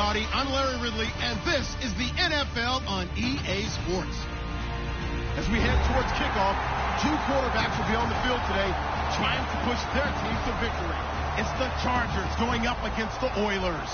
everybody. I'm Larry Ridley, and this is the NFL on EA Sports. As we head towards kickoff, two quarterbacks will be on the field today trying to push their teams to victory. It's the Chargers going up against the Oilers.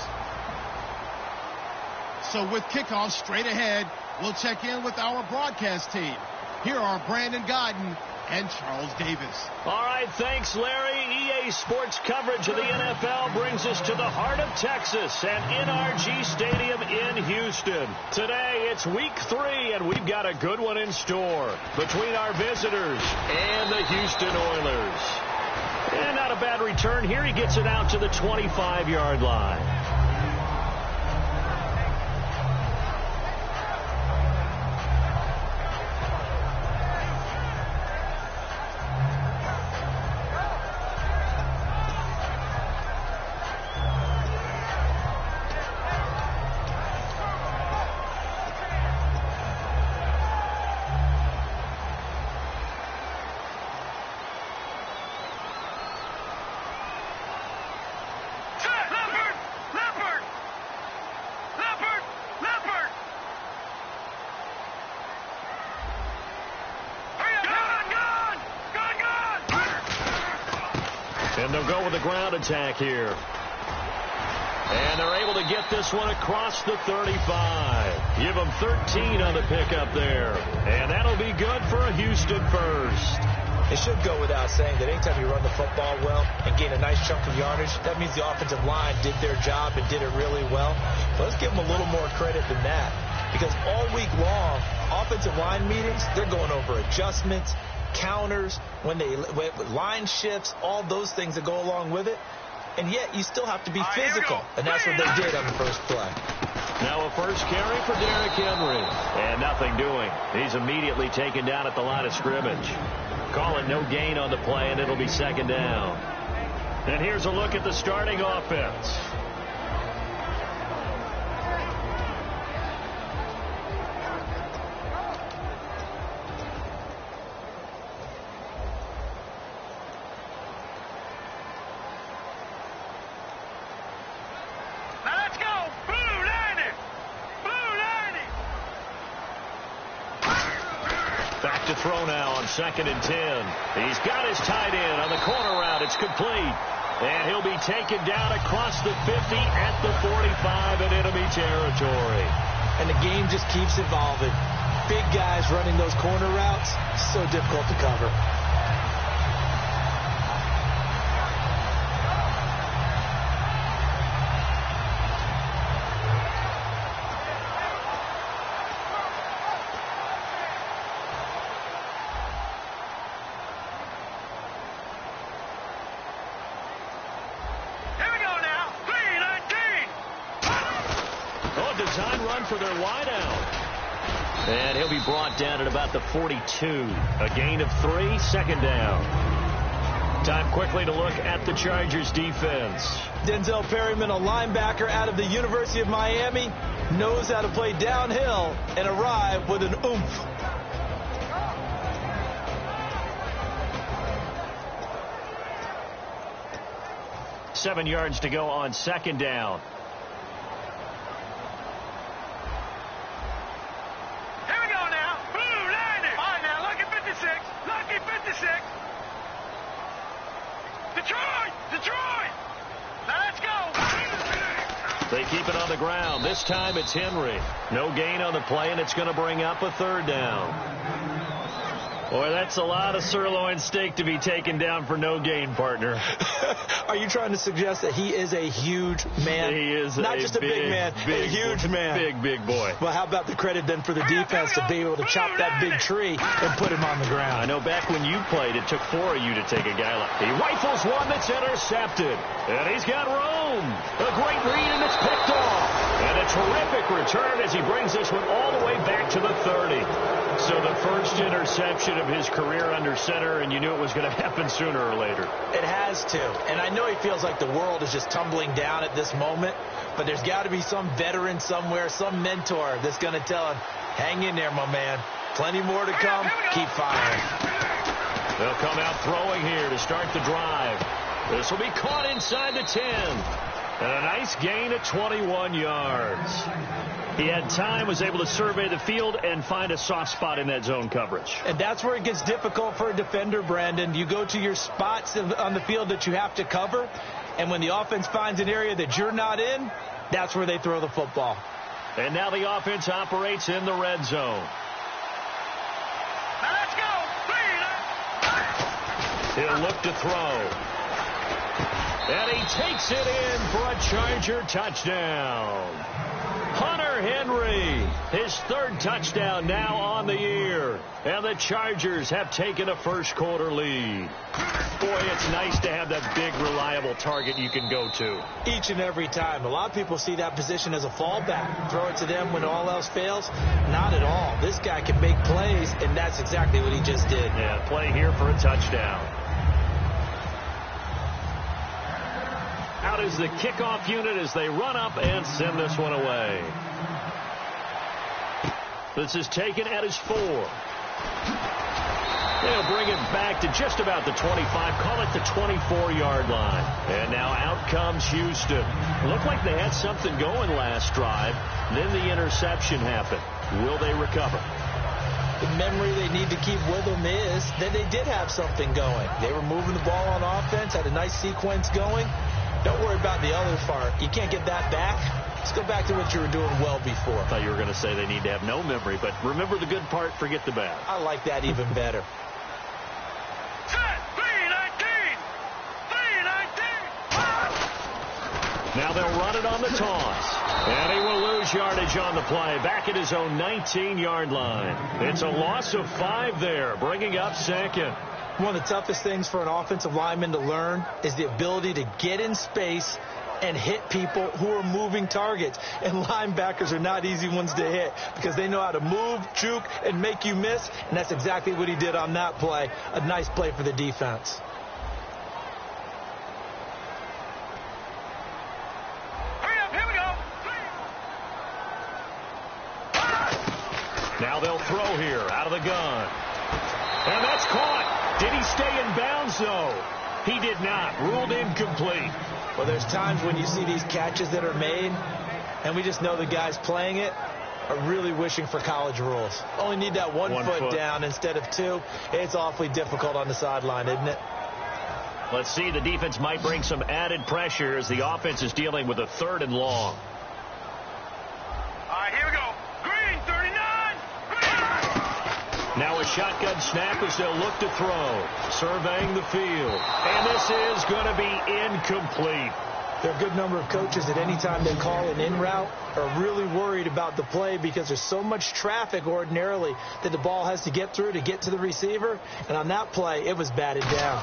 So with kickoff straight ahead, we'll check in with our broadcast team. Here are Brandon Godden and Charles Davis. All right, thanks, Larry. EA Sports coverage of the NFL brings us to the heart of Texas and NRG Stadium in Houston. Today, it's week 3, and we've got a good one in store between our visitors and the Houston Oilers. And not a bad return here. He gets it out to the 25-yard line. And they'll go with a ground attack here. And they're able to get this one across the 35. Give them 13 on the pickup there. And that'll be good for a Houston first. It should go without saying that anytime you run the football well and gain a nice chunk of yardage, that means the offensive line did their job and did it really well. But let's give them a little more credit than that. Because all week long, offensive line meetings, they're going over adjustments, counters, when line shifts, all those things that go along with it. And yet you still have to be physical. And that's what they did on the first play. Now a first carry for Derrick Henry. And nothing doing. He's immediately taken down at the line of scrimmage. Call it no gain on the play, and it'll be second down. And here's a look at the starting offense. Back to throw now on 2nd and 10. He's got his tight end on the corner route. It's complete. And he'll be taken down across the 50 at the 45 in enemy territory. And the game just keeps evolving. Big guys running those corner routes, so difficult to cover. Design run for their wideout. And he'll be brought down at about the 42. A gain of 3, second down. Time quickly to look at the Chargers defense. Denzel Perryman, a linebacker out of the University of Miami, knows how to play downhill and arrive with an oomph. Seven yards to go on second down. They keep it on the ground. This time it's Henry. No gain on the play, and it's going to bring up a third down. Boy, that's a lot of sirloin steak to be taken down for no gain, partner. Are you trying to suggest that he is a huge man? He is not just a big man, a huge man. Big boy. Well, how about the credit then for the defense to be able to chop that big tree and put him on the ground? I know back when you played, it took 4 of you to take a guy like he rifles one that's intercepted. And he's got room. A great read, and it's picked off. And a terrific return as he brings this one all the way back to the 30. So the first interception of his career under center, and you knew it was going to happen sooner or later. It has to. And I know he feels like the world is just tumbling down at this moment, but there's got to be some veteran somewhere, some mentor that's going to tell him, hang in there, my man. Plenty more to come. Keep firing. They'll come out throwing here to start the drive. This will be caught inside the 10. And a nice gain of 21 yards. He had time, was able to survey the field and find a soft spot in that zone coverage. And that's where it gets difficult for a defender, Brandon. You go to your spots on the field that you have to cover, and when the offense finds an area that you're not in, that's where they throw the football. And now the offense operates in the red zone. Now let's go. He'll look to throw. And he takes it in for a Charger touchdown. Hunter Henry, his third touchdown now on the year. And the Chargers have taken a first-quarter lead. Boy, it's nice to have that big, reliable target you can go to. Each and every time. A lot of people see that position as a fallback. Throw it to them when all else fails. Not at all. This guy can make plays, and that's exactly what he just did. Yeah, play here for a touchdown. Out is the kickoff unit as they run up and send this one away. This is taken at his 4. They'll bring it back to just about the 25, call it the 24-yard line. And now out comes Houston. Looked like they had something going last drive. Then the interception happened. Will they recover? The memory they need to keep with them is that they did have something going. They were moving the ball on offense, had a nice sequence going. Don't worry about the other part. You can't get that back. Let's go back to what you were doing well before. I thought you were going to say they need to have no memory, but remember the good part, forget the bad. I like that even better. Set. 3-19. 3-19. Now they'll run it on the toss. And he will lose yardage on the play. Back at his own 19-yard line. It's a loss of 5 there, bringing up second. One of the toughest things for an offensive lineman to learn is the ability to get in space and hit people who are moving targets. And linebackers are not easy ones to hit because they know how to move, juke, and make you miss. And that's exactly what he did on that play. A nice play for the defense. Hurry up. Here we go. Now they'll throw here out of the gun. And that's caught. Did he stay in bounds, though? He did not. Ruled incomplete. Well, there's times when you see these catches that are made, and we just know the guys playing it are really wishing for college rules. Only need that one foot down instead of 2. It's awfully difficult on the sideline, isn't it? Let's see. The defense might bring some added pressure as the offense is dealing with a 3rd and long. All right, here we go. Green, 39. Now a shotgun snap as they'll look to throw. Surveying the field. And this is going to be incomplete. There are a good number of coaches that any time they call an in route are really worried about the play because there's so much traffic ordinarily that the ball has to get through to get to the receiver. And on that play, it was batted down.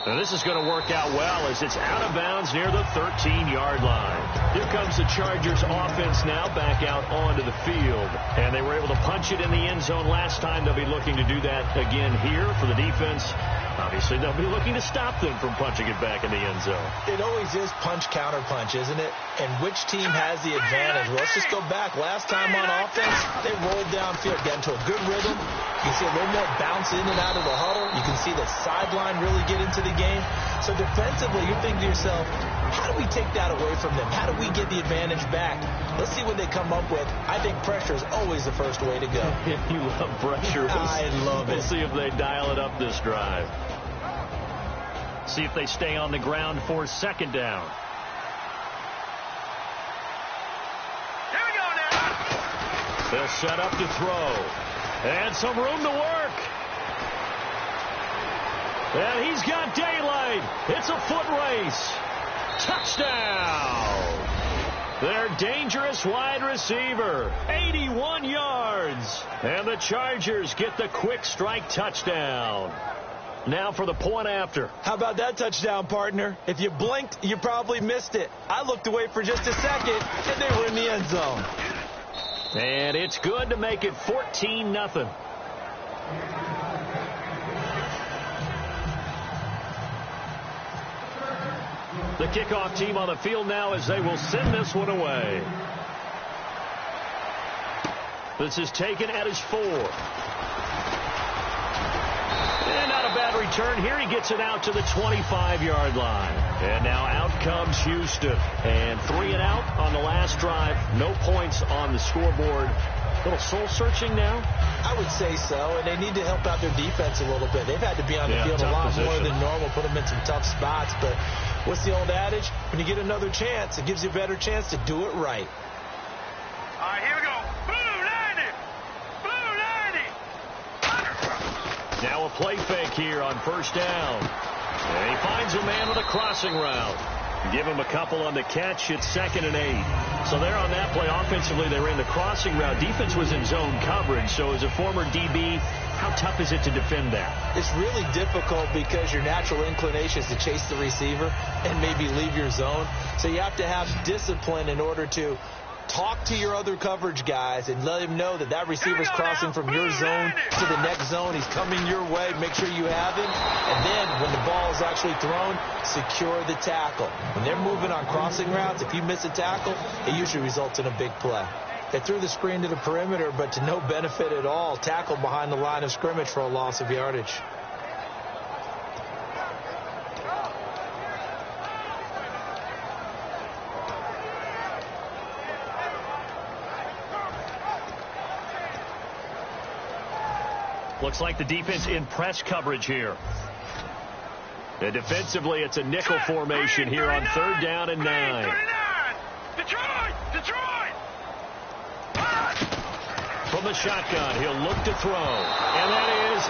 Now this is going to work out well as it's out of bounds near the 13-yard line. Here comes the Chargers offense now back out onto the field. And they were able to punch it in the end zone last time. They'll be looking to do that again here for the defense. Obviously, they'll be looking to stop them from punching it back in the end zone. It always is punch-counter-punch, isn't it? And which team has the advantage? Well, let's just go back. Last time on offense, they rolled downfield, got into a good rhythm. You can see a little more bounce in and out of the huddle. You can see the sideline really get into the game. So defensively, you're thinking to yourself, how do we take that away from them? How do we get the advantage back? Let's see what they come up with. I think pressure is always the first way to go. You love pressure. I love it. We'll see if they dial it up this drive. See if they stay on the ground for 2nd down. Here we go now. They'll set up to throw. And some room to work. And he's got daylight. It's a foot race. Touchdown. Their dangerous wide receiver. 81 yards. And the Chargers get the quick strike touchdown. Now for the point after. How about that touchdown, partner? If you blinked, you probably missed it. I looked away for just a second, and they were in the end zone. And it's good to make it 14-0. The kickoff team on the field now as they will send this one away. This is taken at his 4. And not a bad return here. He gets it out to the 25-yard line. And now out comes Houston. And 3 and out on the last drive. No points on the scoreboard. A little soul-searching now? I would say so, and they need to help out their defense a little bit. They've had to be on the field a lot more than normal, put them in some tough spots. But what's the old adage? When you get another chance, it gives you a better chance to do it right. All right, here we go. Blue 90! Blue 90! Now a play fake here on first down. And he finds a man with a crossing route. Give him a couple on the catch. It's 2nd and 8. So there on that play, offensively, they ran the crossing route. Defense was in zone coverage. So as a former DB, how tough is it to defend that? It's really difficult because your natural inclination is to chase the receiver and maybe leave your zone. So you have to have discipline in order to talk to your other coverage guys and let him know that that receiver is crossing from your zone to the next zone. He's coming your way. Make sure you have him. And then when the ball is actually thrown, secure the tackle. When they're moving on crossing routes, if you miss a tackle, it usually results in a big play. They threw the screen to the perimeter, but to no benefit at all. Tackled behind the line of scrimmage for a loss of yardage. Looks like the defense in press coverage here. And defensively, it's a nickel formation here on 3rd down and 9. Detroit! From the shotgun, he'll look to throw. And that is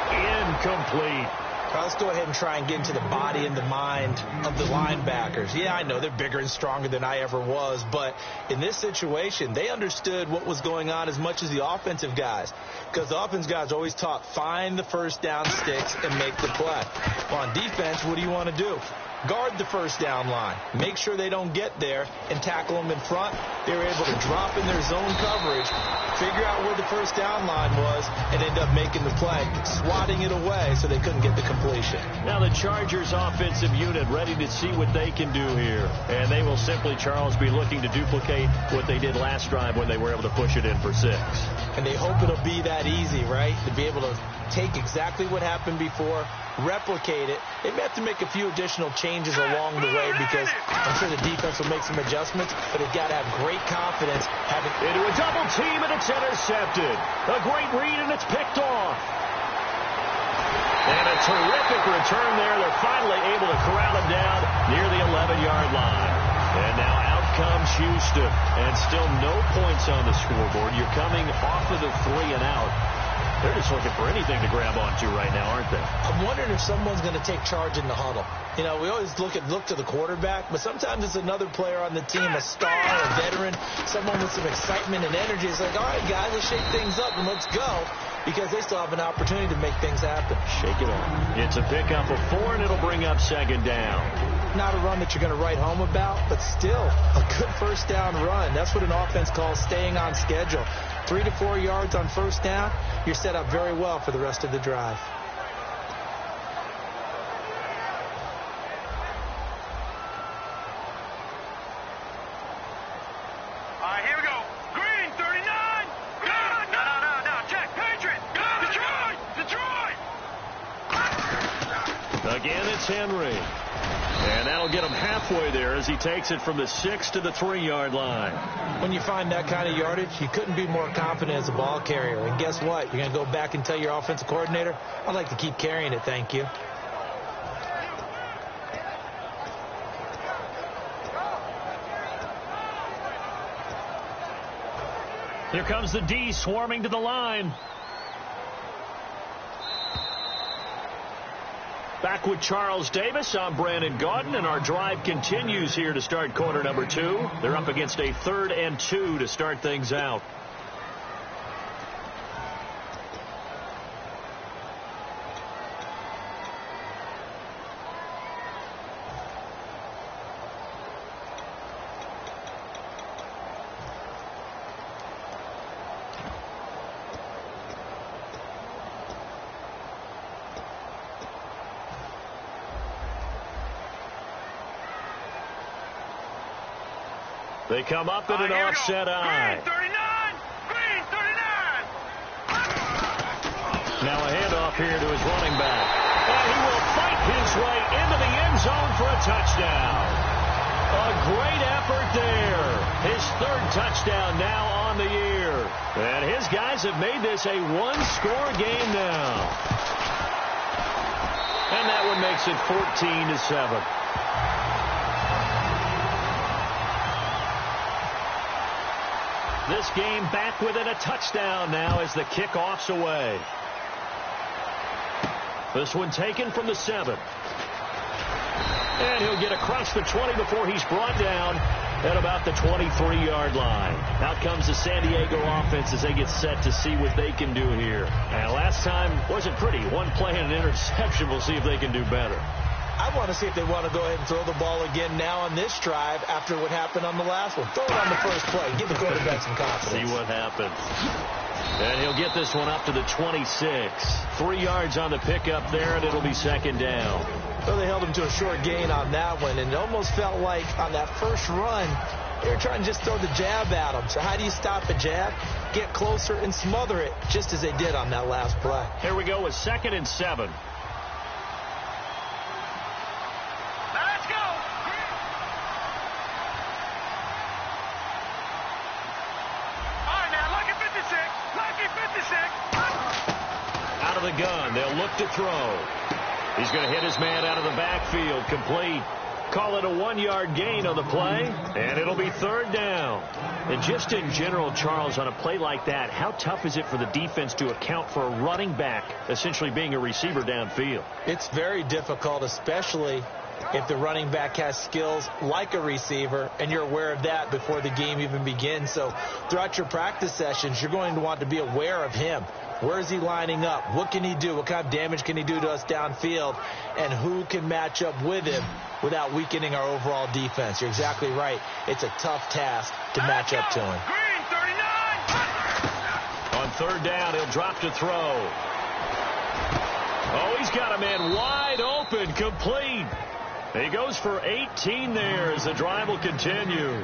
incomplete. Let's go ahead and try and get into the body and the mind of the linebackers. Yeah, I know they're bigger and stronger than I ever was, but in this situation, they understood what was going on as much as the offensive guys, because the offensive guys always taught, find the first down sticks and make the play. Well, on defense, what do you want to do? Guard the first down line. Make sure they don't get there and tackle them in front. They were able to drop in their zone coverage, figure out where the first down line was, and end up making the play, swatting it away so they couldn't get the completion. Now the Chargers offensive unit ready to see what they can do here. And they will simply, Charles, be looking to duplicate what they did last drive when they were able to push it in for 6. And they hope it'll be that easy, right? To be able to take exactly what happened before, replicate it. They may have to make a few additional changes along the way because I'm sure the defense will make some adjustments, but they've got to have great confidence. Into a double team, and it's intercepted. A great read, and it's picked off. And a terrific return there. They're finally able to corral him down near the 11-yard line. And now out comes Houston. And still no points on the scoreboard. You're coming off of the 3 and out. They're just looking for anything to grab onto right now, aren't they? I'm wondering if someone's going to take charge in the huddle. You know, we always look to the quarterback, but sometimes it's another player on the team, a star, a veteran, someone with some excitement and energy. It's like, all right, guys, let's shake things up and let's go, because they still have an opportunity to make things happen. Shake it up. It's a pickup of 4, and it'll bring up 2nd down. Not a run that you're going to write home about, but still a good first down run. That's what an offense calls staying on schedule. 3 to 4 yards on first down, you're set up very well for the rest of the drive. All right, here we go. Green, 39. No. Check. Patriot. Detroit. Again, it's Henry. And that'll get him halfway there as he takes it from the 6 to the 3-yard line. When you find that kind of yardage, you couldn't be more confident as a ball carrier. And guess what? You're going to go back and tell your offensive coordinator, I'd like to keep carrying it, thank you. Here comes the D swarming to the line. Back with Charles Davis, I'm Brandon Gaudin, and our drive continues here to start quarter number 2. They're up against a 3rd and 2 to start things out. They come up in an offset eye. Green, 39. Now a handoff here to his running back. touchdown. A great effort there. His third touchdown now on the year. And his guys have made this a one-score game now. And that one makes it 14-7. This game back within a touchdown now as the kickoff's away. This one taken from the 7. And he'll get across the 20 before he's brought down at about the 23-yard line. Out comes the San Diego offense as they get set to see what they can do here. And last time wasn't pretty. One play and an interception. We'll see if they can do better. I want to see if they want to go ahead and throw the ball again now on this drive after what happened on the last one. Throw it on the first play. Give the quarterback some confidence. See what happens. And he'll get this one up to the 26. 3 yards on the pickup there, and it'll be second down. Well, they held him to a short gain on that one, and it almost felt like on that first run, they were trying to just throw the jab at him. So how do you stop a jab? Get closer and smother it, just as they did on that last play. Here we go with 2nd and 7. Let's go. All right, now, lucky 56. Lucky 56. Out of the gun, they'll look to throw. He's going to hit his man out of the backfield, complete. Call it a 1-yard gain on the play, and it'll be third down. And just in general, Charles, on a play like that, how tough is it for the defense to account for a running back essentially being a receiver downfield? It's very difficult, especially if the running back has skills like a receiver, and you're aware of that before the game even begins. So throughout your practice sessions, you're going to want to be aware of him. Where is he lining up? What can he do? What kind of damage can he do to us downfield? And who can match up with him without weakening our overall defense? You're exactly right. It's a tough task to match up to him. Green 39. On third down, he'll drop to throw. Oh, he's got a man wide open, complete. He goes for 18 there as the drive will continue.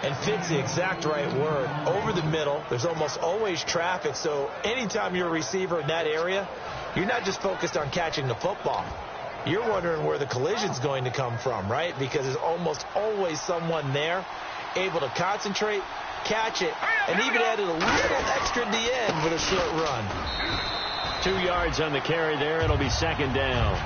And fit's the exact right word. Over the middle, there's almost always traffic. So anytime you're a receiver in that area, you're not just focused on catching the football. You're wondering where the collision's going to come from, right? Because there's almost always someone there able to concentrate, catch it, and even added a little extra at the end with a short run. 2 yards on the carry there. It'll be second down.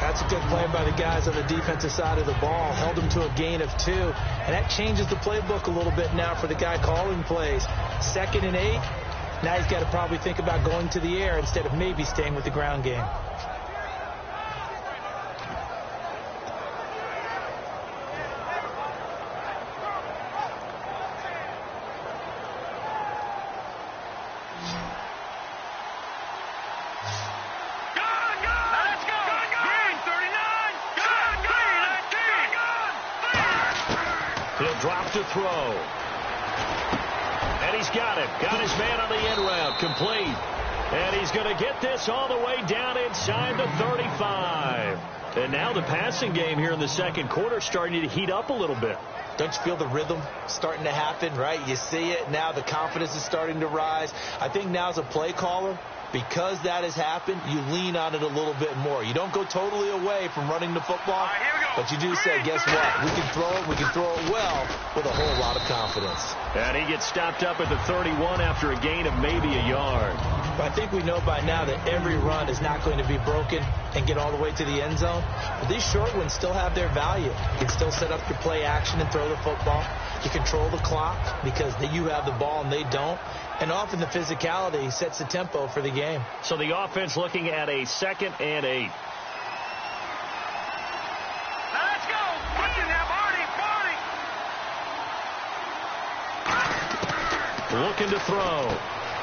That's a good play by the guys on the defensive side of the ball. Held them to a gain of 2. And that changes the playbook a little bit now for the guy calling plays. 2nd and 8. Now he's got to probably think about going to the air instead of maybe staying with the ground game. Drop to throw. And he's got it. Got his man on the end route. Complete. And he's going to get this all the way down inside the 35. And now the passing game here in the second quarter starting to heat up a little bit. Don't you feel the rhythm starting to happen, right? You see it. Now the confidence is starting to rise. I think now as a play caller, because that has happened, you lean on it a little bit more. You don't go totally away from running the football, but you do say, guess what? We can throw it well with a whole lot of confidence. And he gets stopped up at the 31 after a gain of maybe a yard. But I think we know by now that every run is not going to be broken and get all the way to the end zone. But these short ones still have their value. You can still set up your play action and throw the football. You control the clock because you have the ball and they don't. And often the physicality sets the tempo for the game. So the offense looking at a 2nd and 8. Let's go. Push it now, Barney. Looking to throw.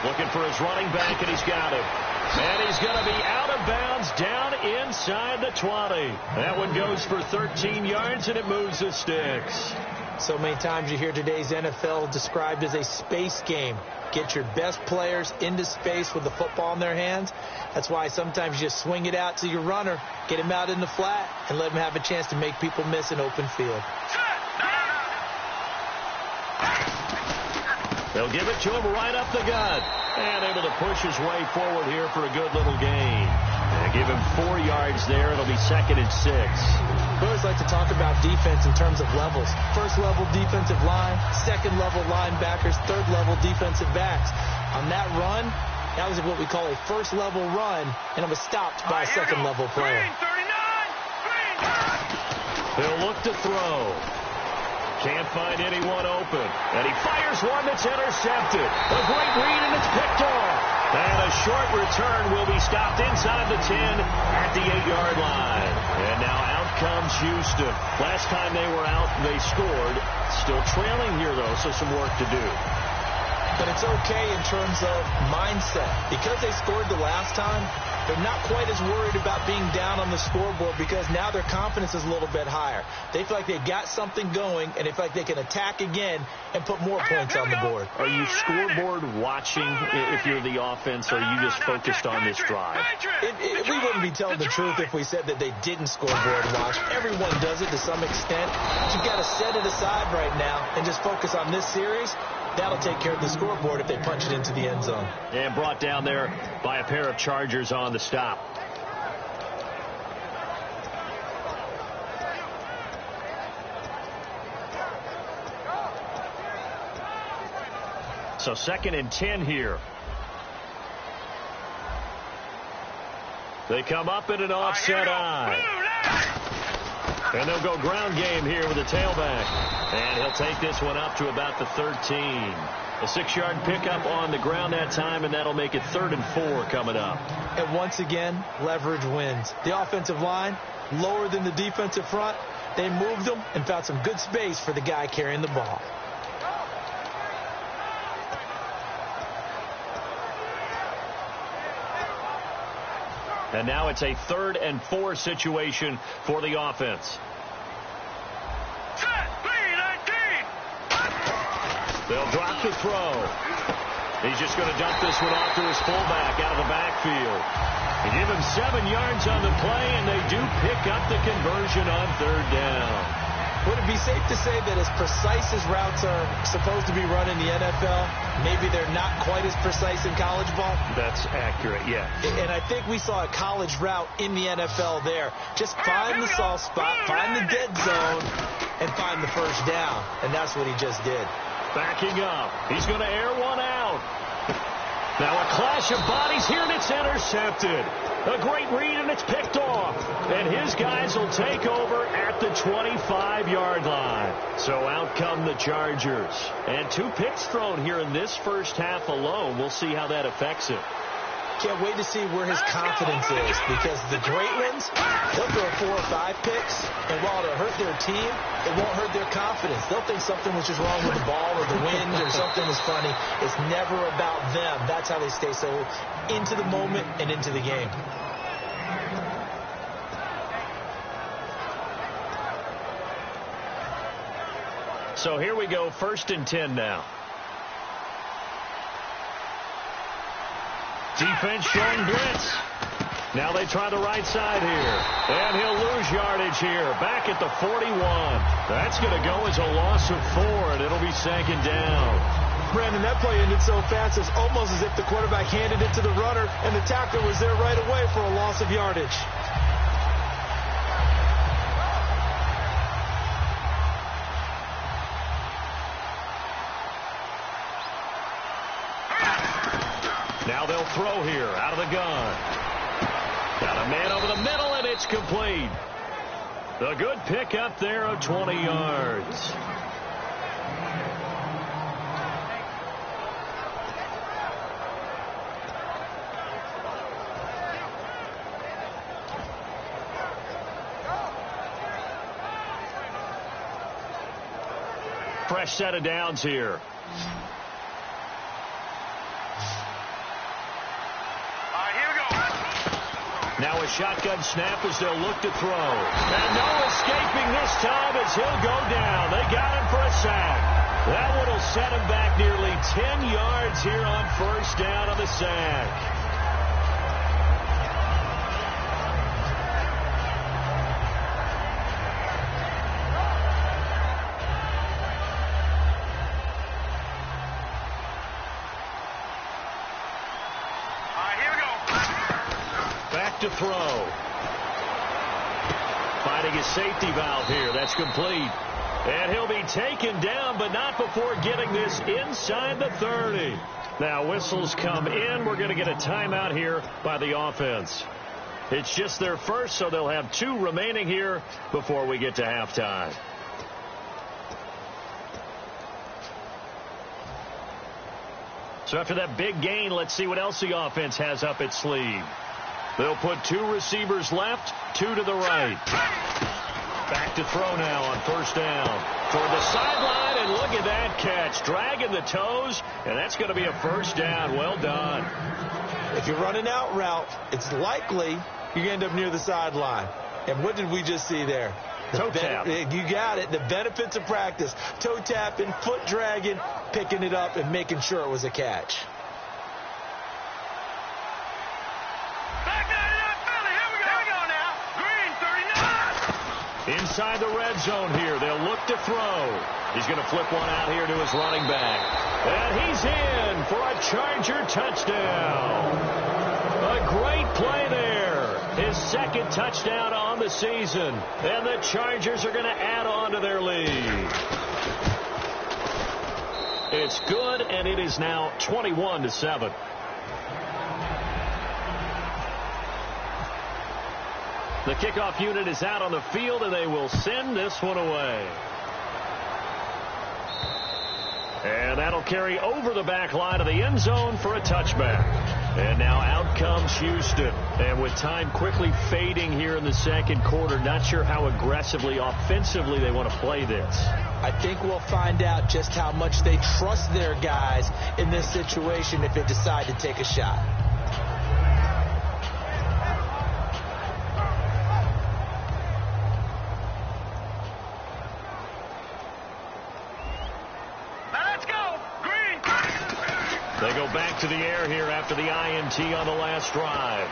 Looking for his running back, and he's got it. And he's going to be out of bounds down inside the 20. That one goes for 13 yards, and it moves the sticks. So many times you hear today's NFL described as a space game. Get your best players into space with the football in their hands. That's why sometimes you just swing it out to your runner, get him out in the flat, and let him have a chance to make people miss an open field. They'll give it to him right up the gut. And able to push his way forward here for a good little gain. And Give him 4 yards there. It'll be 2nd and 6. We always like to talk about defense in terms of levels. First level defensive line, second level linebackers, third level defensive backs. On that run, that was what we call a first level run, and it was stopped by a second level player. He'll look to throw. Can't find anyone open. And he fires one that's intercepted. A great read, and it's picked off. And a short return will be stopped inside the 10 at the 8-yard line. And now out comes Houston. Last time they were out, they scored. Still trailing here, though, so some work to do. But it's okay in terms of mindset. Because they scored the last time, they're not quite as worried about being down on the scoreboard because now their confidence is a little bit higher. They feel like they've got something going, and they feel like they can attack again and put more points on the board. Are you scoreboard watching if you're the offense, or are you just focused on this drive? We wouldn't be telling the truth if we said that they didn't scoreboard watch. Everyone does it to some extent. But you've got to set it aside right now and just focus on this series. That'll take care of the scoreboard if they punch it into the end zone. And brought down there by a pair of Chargers on the stop. So 2nd and 10 here. They come up in an offset eye. And they'll go ground game here with the tailback. And he'll take this one up to about the 13. A 6-yard pickup on the ground that time, and that'll make it 3rd and 4 coming up. And once again, leverage wins. The offensive line, lower than the defensive front. They moved them and found some good space for the guy carrying the ball. And now it's a 3rd and 4 situation for the offense. They'll drop the throw. He's just going to dump this one off to his fullback out of the backfield. They give him 7 yards on the play, and they do pick up the conversion on 3rd down. Would it be safe to say that as precise as routes are supposed to be run in the NFL, maybe they're not quite as precise in college ball? That's accurate, yeah. And I think we saw a college route in the NFL there. Just find the soft spot, find the dead zone, and find the first down. And that's what he just did. Backing up. He's going to air one out. Now a clash of bodies here, and it's intercepted. A great read, and it's picked off. And his guys will take over at the 25-yard line. So out come the Chargers. And 2 picks thrown here in this first half alone. We'll see how that affects it. Can't wait to see where his confidence is, because the great ones, they'll throw 4 or 5 picks, and while it'll hurt their team, it won't hurt their confidence. They'll think something was just wrong with the ball or the wind or something was funny. It's never about them. That's how they stay so into the moment and into the game. So here we go, 1st and 10 now. Defense showing blitz. Now they try the right side here. And he'll lose yardage here. Back at the 41. That's going to go as a loss of 4, and it'll be 2nd down. Brandon, that play ended so fast, it's almost as if the quarterback handed it to the runner, and the tackler was there right away for a loss of yardage. Now they'll throw here out of the gun. Got a man over the middle, and it's complete. The good pick up there of 20 yards. Fresh set of downs here. Now a shotgun snap as they'll look to throw. And no escaping this time as he'll go down. They got him for a sack. That one will set him back nearly 10 yards here on 1st down on the sack. back to throw. Finding his safety valve here. That's complete. And he'll be taken down, but not before getting this inside the 30. Now whistles come in. We're going to get a timeout here by the offense. It's just their first, so they'll have 2 remaining here before we get to halftime. So after that big gain, let's see what else the offense has up its sleeve. They'll put 2 receivers left, 2 to the right. Back to throw now on first down. Toward the sideline, and look at that catch. Dragging the toes, and that's going to be a first down. Well done. If you're running out route, it's likely you're going to end up near the sideline. And what did we just see there? Toe tap. You got it. The benefits of practice. Toe tapping, foot dragging, picking it up, and making sure it was a catch. Inside the red zone here. They'll look to throw. He's going to flip one out here to his running back. And he's in for a Charger touchdown. A great play there. His second touchdown on the season. And the Chargers are going to add on to their lead. It's good, and it is now 21-7. The kickoff unit is out on the field, and they will send this one away. And that'll carry over the back line of the end zone for a touchback. And now out comes Houston. And with time quickly fading here in the second quarter, not sure how aggressively, offensively they want to play this. I think we'll find out just how much they trust their guys in this situation if they decide to take a shot. They go back to the air here after the INT on the last drive.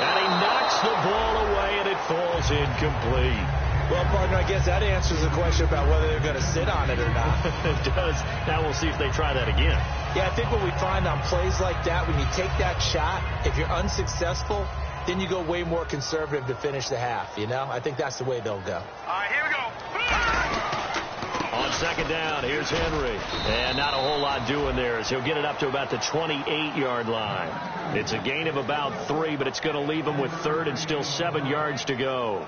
And he knocks the ball away, and it falls incomplete. Well, partner, I guess that answers the question about whether they're going to sit on it or not. It does. Now we'll see if they try that again. Yeah, I think what we find on plays like that, when you take that shot, if you're unsuccessful, then you go way more conservative to finish the half, you know? I think that's the way they'll go. All right, here we go. On second down, here's Henry. And not a whole lot doing there as he'll get it up to about the 28-yard line. It's a gain of about 3, but it's going to leave him with third and still 7 yards to go.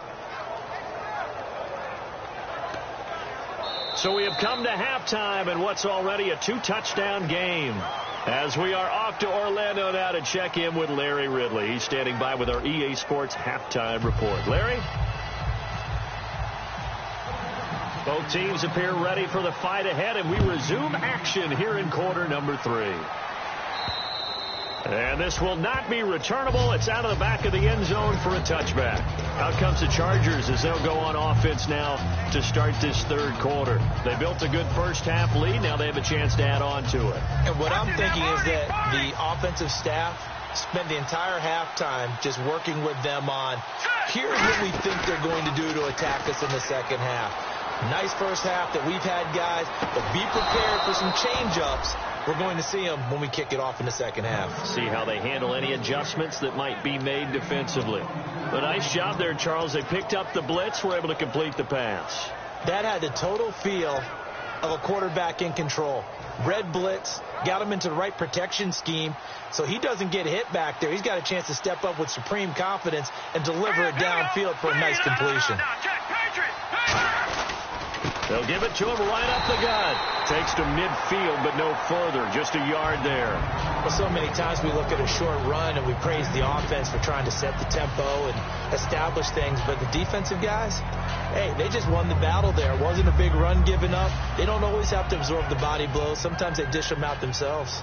So we have come to halftime in what's already a 2-touchdown game. As we are off to Orlando now to check in with Larry Ridley. He's standing by with our EA Sports halftime report. Larry? Both teams appear ready for the fight ahead, and we resume action here in quarter number 3. And this will not be returnable. It's out of the back of the end zone for a touchback. Out comes the Chargers as they'll go on offense now to start this third quarter. They built a good first half lead. Now they have a chance to add on to it. And what I'm thinking is that the offensive staff spent the entire halftime just working with them on, here's what we think they're going to do to attack us in the second half. Nice first half that we've had, guys, but be prepared for some change-ups. We're going to see them when we kick it off in the second half. See how they handle any adjustments that might be made defensively. A nice job there, Charles. They picked up the blitz, were able to complete the pass. That had the total feel of a quarterback in control. Red blitz, got him into the right protection scheme, so he doesn't get hit back there. He's got a chance to step up with supreme confidence and deliver it downfield for a nice completion. They'll give it to him right up the gut. Takes to midfield, but no further. Just a yard there. Well, so many times we look at a short run and we praise the offense for trying to set the tempo and establish things. But the defensive guys, hey, they just won the battle there. It wasn't a big run given up. They don't always have to absorb the body blows. Sometimes they dish them out themselves.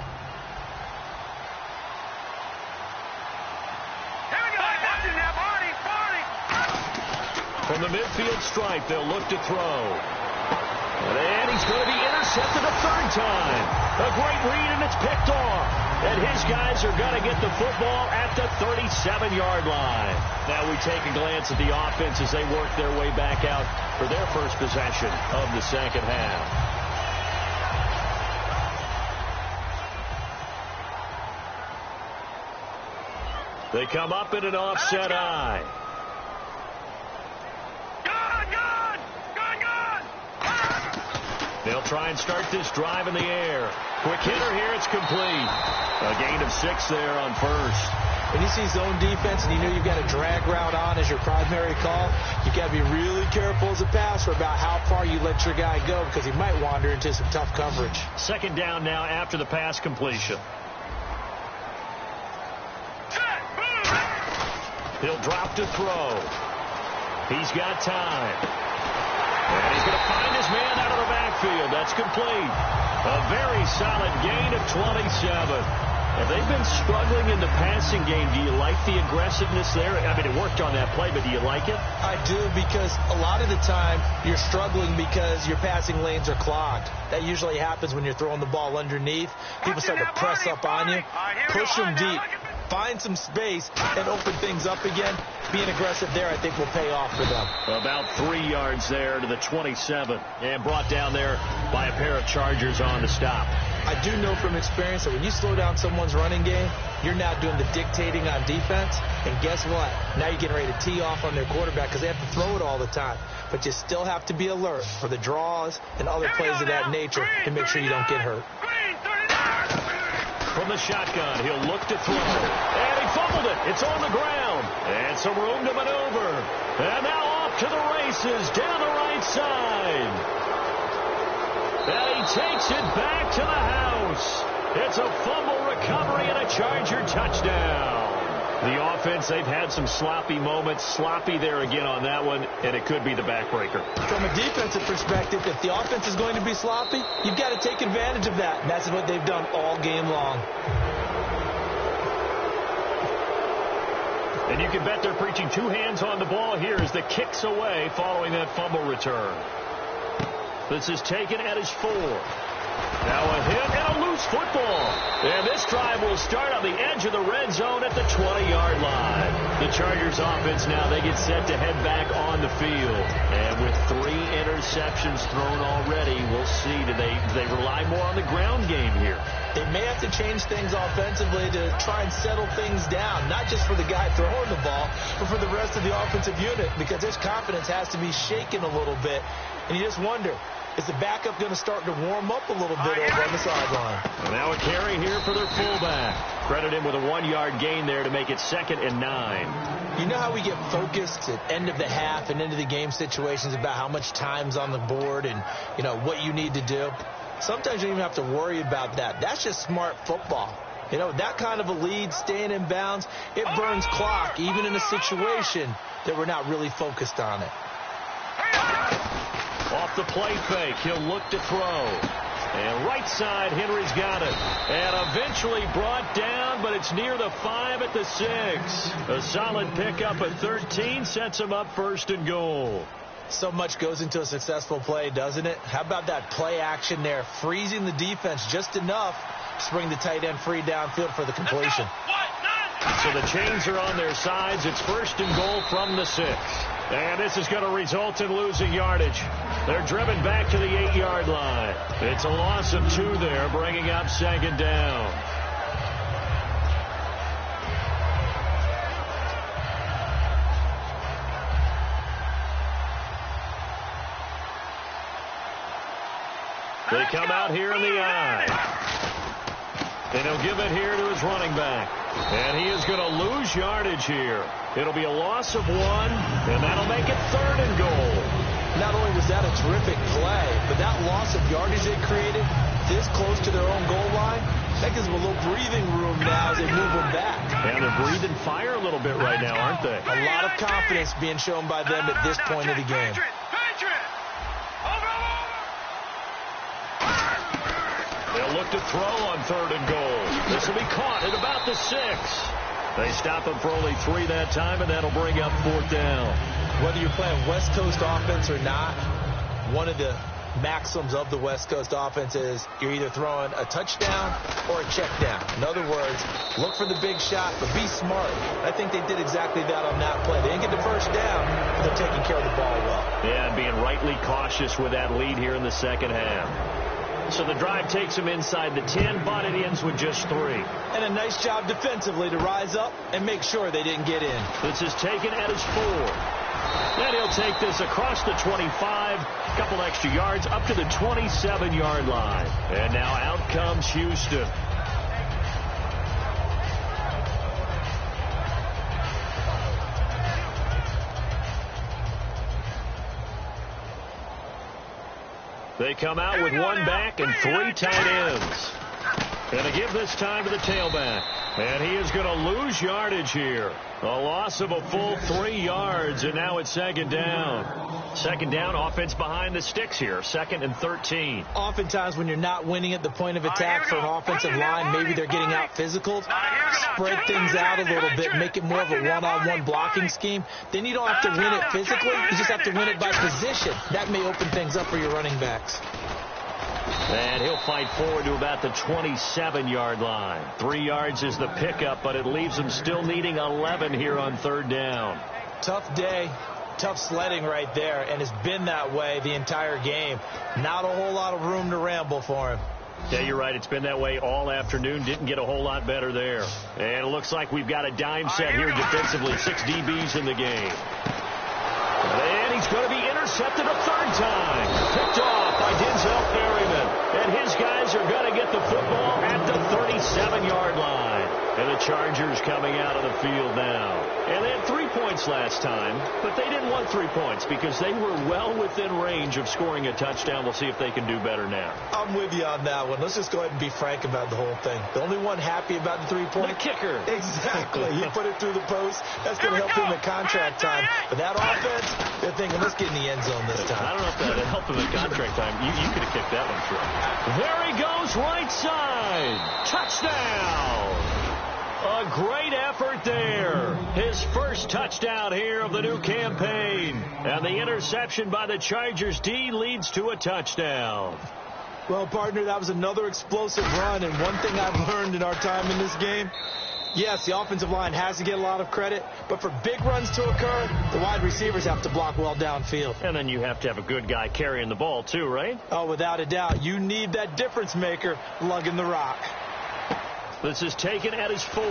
From the midfield stripe, they'll look to throw. And he's going to be intercepted a third time. A great read, and it's picked off. And his guys are going to get the football at the 37-yard line. Now we take a glance at the offense as they work their way back out for their first possession of the second half. They come up in an offset eye. They'll try and start this drive in the air. Quick hitter here. It's complete. A gain of 6 there on first. When you see zone defense and you know you've got a drag route on as your primary call, you've got to be really careful as a passer about how far you let your guy go because he might wander into some tough coverage. Second down now after the pass completion. He'll drop to throw. He's got time. And he's going to find his man out of the backfield. That's complete. A very solid gain of 27. Have they been struggling in the passing game? Do you like the aggressiveness there? I mean, it worked on that play, but do you like it? I do, because a lot of the time you're struggling because your passing lanes are clogged. That usually happens when you're throwing the ball underneath. People start to press up on you. Push them deep. Find some space and open things up again. Being aggressive there, I think, will pay off for them. About 3 yards there to the 27. And brought down there by a pair of Chargers on the stop. I do know from experience that when you slow down someone's running game, you're now doing the dictating on defense. And guess what? Now you're getting ready to tee off on their quarterback because they have to throw it all the time. But you still have to be alert for the draws and other plays of that nature to make sure you don't get hurt. From the shotgun, he'll look to throw. And he fumbled it. It's on the ground. And some room to maneuver. And now off to the races down the right side. And he takes it back to the house. It's a fumble recovery and a Charger touchdown. The offense, they've had some sloppy moments. Sloppy there again on that one, and it could be the backbreaker. From a defensive perspective, if the offense is going to be sloppy, you've got to take advantage of that. And that's what they've done all game long. And you can bet they're preaching 2 hands on the ball here as the kick's away following that fumble return. This is taken at his 4. Now a hit and a loose football. And this drive will start on the edge of the red zone at the 20-yard line. The Chargers offense now, they get set to head back on the field. And with 3 interceptions thrown already, we'll see. Do they rely more on the ground game here? They may have to change things offensively to try and settle things down, not just for the guy throwing the ball, but for the rest of the offensive unit, because his confidence has to be shaken a little bit. And you just wonder, is the backup going to start to warm up a little bit over on the sideline? Now a carry here for their fullback. Credit him with a 1-yard gain there to make it 2nd and 9. You know how we get focused at end of the half and into the game situations about how much time's on the board and, you know, what you need to do? Sometimes you don't even have to worry about that. That's just smart football. You know, that kind of a lead, staying in bounds, it burns clock, even in a situation that we're not really focused on it. Off the play fake, he'll look to throw. And right side, Henry's got it. And eventually brought down, but it's near the 5 at the 6. A solid pickup at 13 sets him up 1st and goal. So much goes into a successful play, doesn't it? How about that play action there, freezing the defense just enough to bring the tight end free downfield for the completion. So the chains are on their sides. It's 1st and goal from the 6. And this is going to result in losing yardage. They're driven back to the 8-yard line. It's a loss of 2 there, bringing up 2nd down. They come out here in the eye. And he'll give it here to his running back. And he is going to lose yardage here. It'll be a loss of 1, and that'll make it 3rd and goal. Not only was that a terrific play, but that loss of yardage they created this close to their own goal line, that gives them a little breathing room now as they move them back. And they're breathing fire a little bit right now, aren't they? A lot of confidence being shown by them at this point of the game. They'll look to throw on 3rd and goal. This will be caught at about the 6. They stop him for only 3 that time, and that'll bring up 4th down. Whether you're playing West Coast offense or not, one of the maxims of the West Coast offense is you're either throwing a touchdown or a check down. In other words, look for the big shot, but be smart. I think they did exactly that on that play. They didn't get the 1st down, but they're taking care of the ball well. Yeah, and being rightly cautious with that lead here in the 2nd half. So the drive takes him inside the 10, but it ends with just 3. And a nice job defensively to rise up and make sure they didn't get in. This is taken at his 4. Then he'll take this across the 25, a couple extra yards up to the 27-yard line. And now out comes Houston. They come out with 1 back and 3 tight ends. Going to give this time to the tailback. And he is going to lose yardage here. A loss of a full 3 yards, and now it's 2nd down. 2nd down, offense behind the sticks here. 2nd and 13. Oftentimes when you're not winning at the point of attack for an offensive line, maybe they're getting out physical. Spread things out a little bit, make it more of a one-on-one blocking scheme. Then you don't have to win it physically. You just have to win it by position. That may open things up for your running backs. And he'll fight forward to about the 27-yard line. 3 yards is the pickup, but it leaves him still needing 11 here on 3rd down. Tough day, tough sledding right there, and it's been that way the entire game. Not a whole lot of room to ramble for him. Yeah, you're right. It's been that way all afternoon. Didn't get a whole lot better there. And it looks like we've got a dime set here defensively. 6 DBs in the game. And he's going to be intercepted a 3rd time. Picked off by Denzel Perryman. And his guys are going to get the football at the 37-yard line. And the Chargers coming out of the field now. And they had 3 points last time, but they didn't want 3 points because they were well within range of scoring a touchdown. We'll see if they can do better now. I'm with you on that one. Let's just go ahead and be frank about the whole thing. The only one happy about the 3-point. The kicker. Exactly. He put it through the post. That's going to help him at contract time. But that offense, they're thinking, let's get in the end zone this time. I don't know if that helped him at contract time. You could have kicked that one through. There he goes, right side. Touchdown. A great effort there. His first touchdown here of the new campaign. And the interception by the Chargers D leads to a touchdown. Well, partner, that was another explosive run. And one thing I've learned in our time in this game, yes, the offensive line has to get a lot of credit, but for big runs to occur, the wide receivers have to block well downfield. And then you have to have a good guy carrying the ball too, right? Oh, without a doubt. You need that difference maker lugging the rock. This is taken at his 4.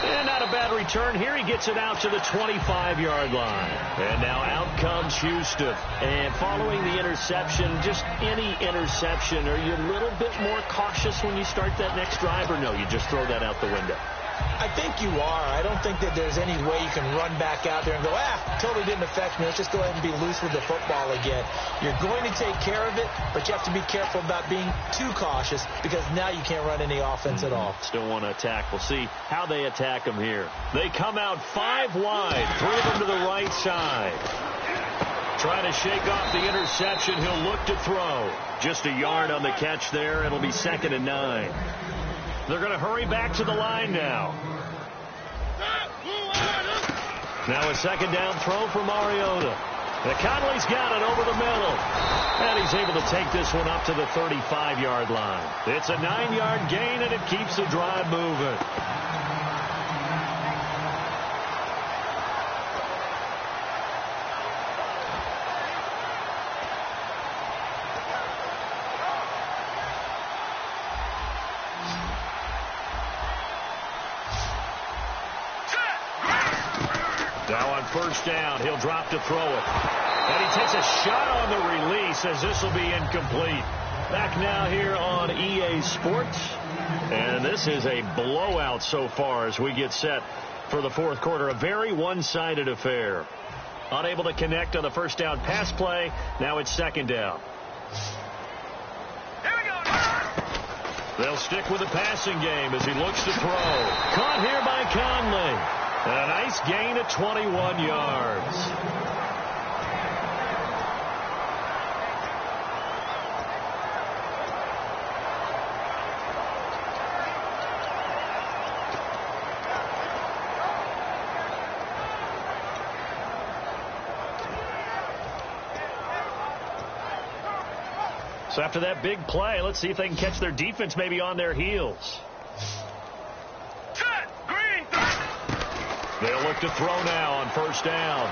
And not a bad return here. He gets it out to the 25-yard line. And now out comes Houston. And following the interception, just any interception, are you a little bit more cautious when you start that next drive, or no, you just throw that out the window? I think you are. I don't think that there's any way you can run back out there and go, totally didn't affect me. Let's just go ahead and be loose with the football again. You're going to take care of it, but you have to be careful about being too cautious because now you can't run any offense at all. Still want to attack. We'll see how they attack him here. They come out 5 wide, 3 of them to the right side. Trying to shake off the interception. He'll look to throw. Just a yard on the catch there. It'll be 2nd and 9. They're going to hurry back to the line now. Now a 2nd down throw for Mariota. And Conley's got it over the middle. And he's able to take this one up to the 35-yard line. It's a 9-yard gain, and it keeps the drive moving. Now on 1st down, he'll drop to throw it. And he takes a shot on the release as this will be incomplete. Back now here on EA Sports. And this is a blowout so far as we get set for the 4th quarter. A very one-sided affair. Unable to connect on the 1st down pass play. Now it's 2nd down. Here we go. They'll stick with the passing game as he looks to throw. Caught here by Conley. And a nice gain of 21 yards. So after that big play, let's see if they can catch their defense maybe on their heels. They'll look to throw now on 1st down.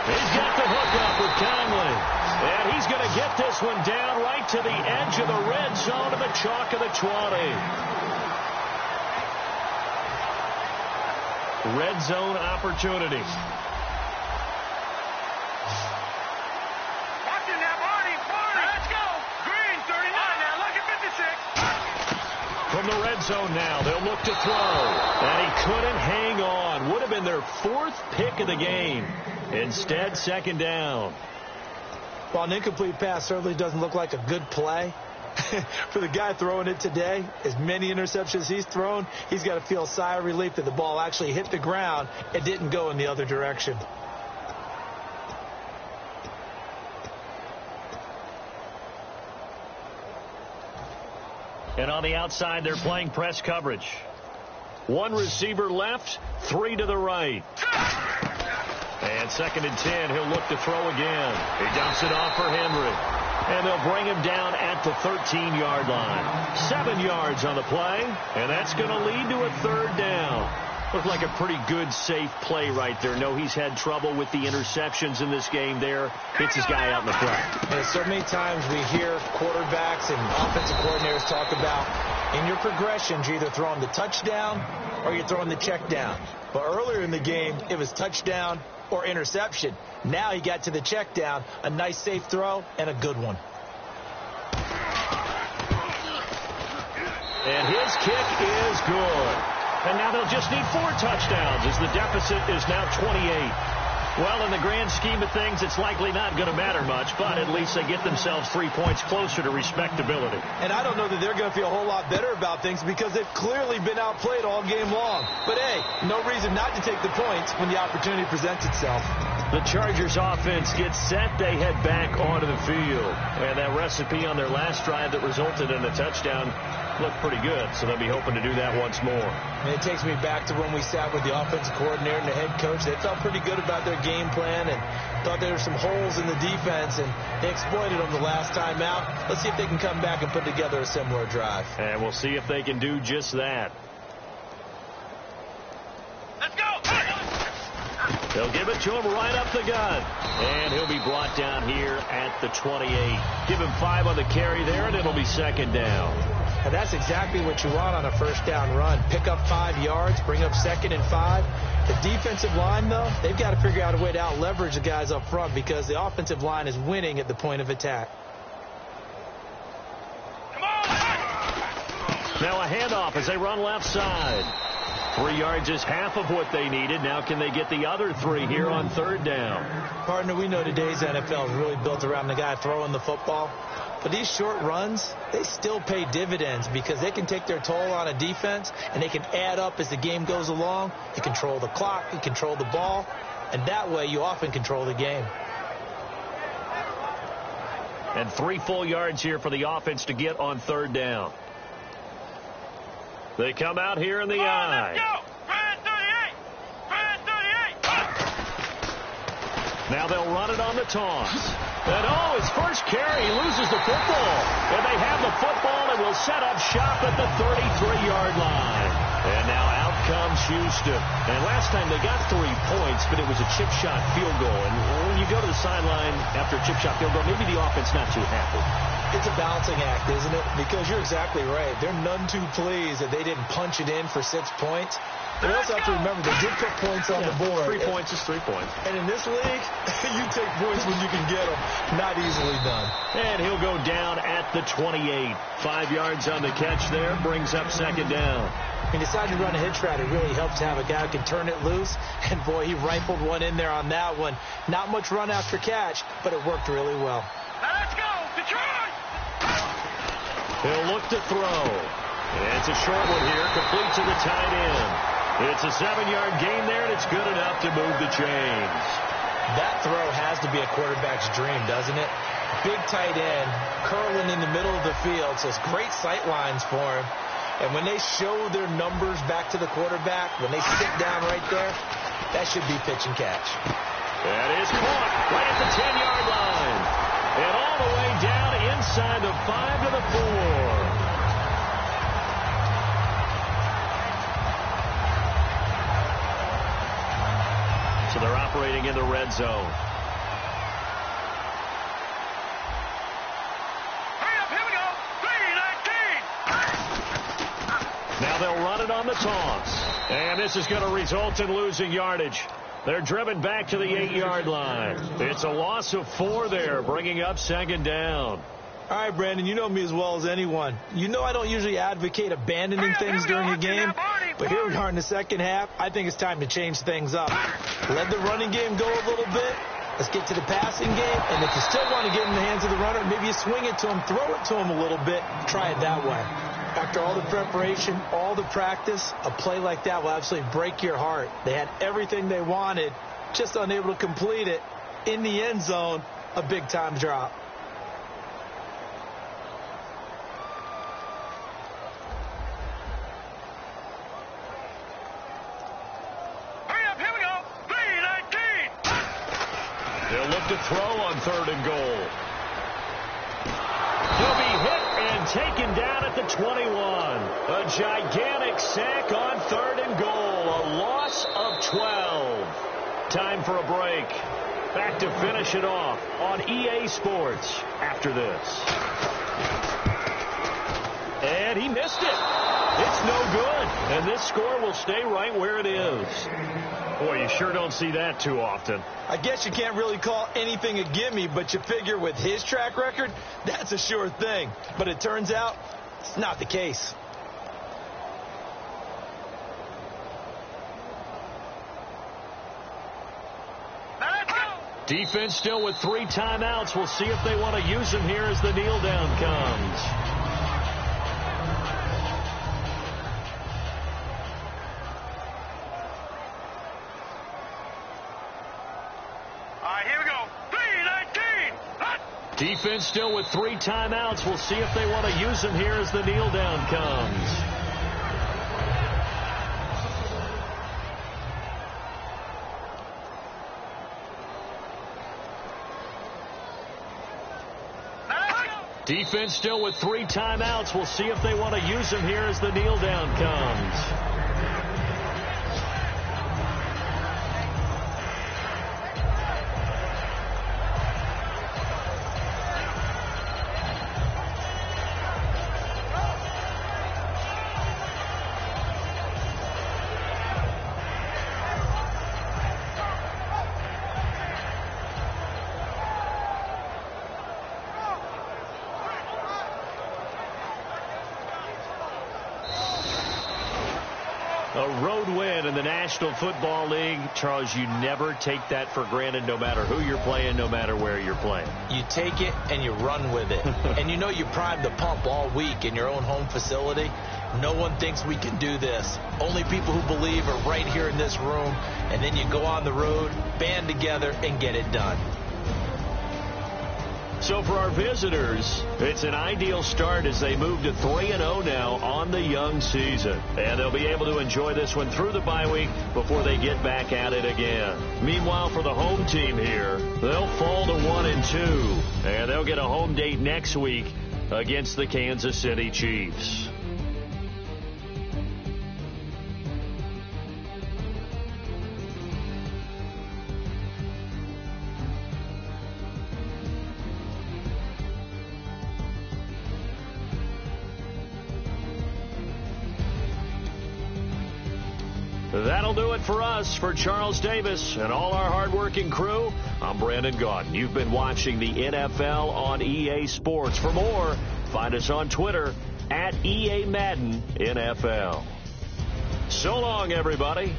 He's got the hook up with Conley. And he's going to get this one down right to the edge of the red zone to the chalk of the 20. Red zone opportunity. Watching that body. Let's go. Green, 39 now. Look at 56. From the red zone now, they'll look to throw. And he couldn't hang on. Would have been their 4th pick of the game. Instead, 2nd down. Well, an incomplete pass certainly doesn't look like a good play. For the guy throwing it today, as many interceptions he's thrown, he's got to feel a sigh of relief that the ball actually hit the ground and didn't go in the other direction. And on the outside, they're playing press coverage. 1 receiver left, 3 to the right. And 2nd and 10, he'll look to throw again. He dumps it off for Henry. And they'll bring him down at the 13-yard line. 7 yards on the play, and that's going to lead to a 3rd down. Looked like a pretty good, safe play right there. No, he's had trouble with the interceptions in this game there. Hits his guy out in the front. And so many times we hear quarterbacks and offensive coordinators talk about in your progressions, you're either throwing the touchdown or you're throwing the check down. But earlier in the game, it was touchdown or interception. Now he got to the check down, a nice safe throw, and a good one. And his kick is good. And now they'll just need 4 touchdowns as the deficit is now 28. Well, in the grand scheme of things, it's likely not going to matter much, but at least they get themselves 3 points closer to respectability. And I don't know that they're going to feel a whole lot better about things because they've clearly been outplayed all game long. But, hey, no reason not to take the points when the opportunity presents itself. The Chargers offense gets set. They head back onto the field. And that recipe on their last drive that resulted in a touchdown looked pretty good, so they'll be hoping to do that once more. And it takes me back to when we sat with the offensive coordinator and the head coach. They felt pretty good about their game plan and thought there were some holes in the defense, and they exploited them the last time out. Let's see if they can come back and put together a similar drive. And we'll see if they can do just that. Let's go. They'll give it to him right up the gut. And he'll be brought down here at the 28. Give him 5 on the carry there, and it'll be 2nd down. And that's exactly what you want on a 1st down run. Pick up 5 yards, bring up 2nd and 5. The defensive line, though, they've got to figure out a way to out-leverage the guys up front because the offensive line is winning at the point of attack. Come on. Now a handoff as they run left side. 3 yards is half of what they needed. Now can they get the other 3 here on 3rd down? Partner, we know today's NFL is really built around the guy throwing the football. But these short runs, they still pay dividends because they can take their toll on a defense and they can add up as the game goes along. You control the clock, you control the ball, and that way you often control the game. And 3 full yards here for the offense to get on 3rd down. They come out here in the eye. Let's go. Brand 38. Brand 38. Now they'll run it on the toss. And his first carry, he loses the football. And they have the football and will set up shop at the 33-yard line. And now out comes Houston. And last time they got 3 points, but it was a chip shot field goal. And when you go to the sideline after a chip shot field goal, maybe the offense not too happy. It's a balancing act, isn't it? Because you're exactly right. They're none too pleased that they didn't punch it in for 6 points. They also have to remember they did put points on the board. 3 points is 3 points. And in this league, you take points when you can get them. Not easily done. And he'll go down at the 28. 5 yards on the catch there. Brings up 2nd down. He decided to run a hitch route. It really helps to have a guy who can turn it loose. And, boy, he rifled one in there on that one. Not much run after catch, but it worked really well. Let's go. Detroit. He'll look to throw. And it's a short one here. Complete to the tight end. It's a 7-yard gain there, and it's good enough to move the chains. That throw has to be a quarterback's dream, doesn't it? Big tight end, curling in the middle of the field, so it's great sight lines for him. And when they show their numbers back to the quarterback, when they sit down right there, that should be pitch and catch. That is caught right at the 10-yard line. And all the way down inside the 5 to the 4. So they're operating in the red zone. Now they'll run it on the toss. And this is going to result in losing yardage. They're driven back to the 8-yard line. It's a loss of 4 there, bringing up second down. All right, Brandon, you know me as well as anyone. You know I don't usually advocate abandoning things during a game, but here we are in the second half. I think it's time to change things up. Let the running game go a little bit. Let's get to the passing game, and if you still want to get in the hands of the runner, maybe you swing it to him, throw it to him a little bit, try it that way. After all the preparation, all the practice, a play like that will absolutely break your heart. They had everything they wanted, just unable to complete it. In the end zone, a big-time drop. They'll look to throw on 3rd and goal. He'll be hit and taken down at the 21. A gigantic sack on 3rd and goal. A loss of 12. Time for a break. Back to finish it off on EA Sports after this. And he missed it. It's no good. And this score will stay right where it is. Boy, you sure don't see that too often. I guess you can't really call anything a gimme, but you figure with his track record, that's a sure thing. But it turns out it's not the case. Defense still with 3 timeouts. We'll see if they want to use them here as the kneel down comes. Defense still with 3 timeouts. We'll see if they want to use them here as the kneel down comes. Defense still with 3 timeouts. We'll see if they want to use them here as the kneel down comes. A road win in the National Football League. Charles, you never take that for granted no matter who you're playing, no matter where you're playing. You take it and you run with it. And you know you primed the pump all week in your own home facility. No one thinks we can do this. Only people who believe are right here in this room. And then you go on the road, band together, and get it done. So for our visitors, it's an ideal start as they move to 3-0 now on the young season. And they'll be able to enjoy this one through the bye week before they get back at it again. Meanwhile, for the home team here, they'll fall to 1-2. And they'll get a home date next week against the Kansas City Chiefs. That'll do it for us. For Charles Davis and all our hardworking crew, I'm Brandon Gaudin. You've been watching the NFL on EA Sports. For more, find us on Twitter @EA Madden NFL. So long, everybody.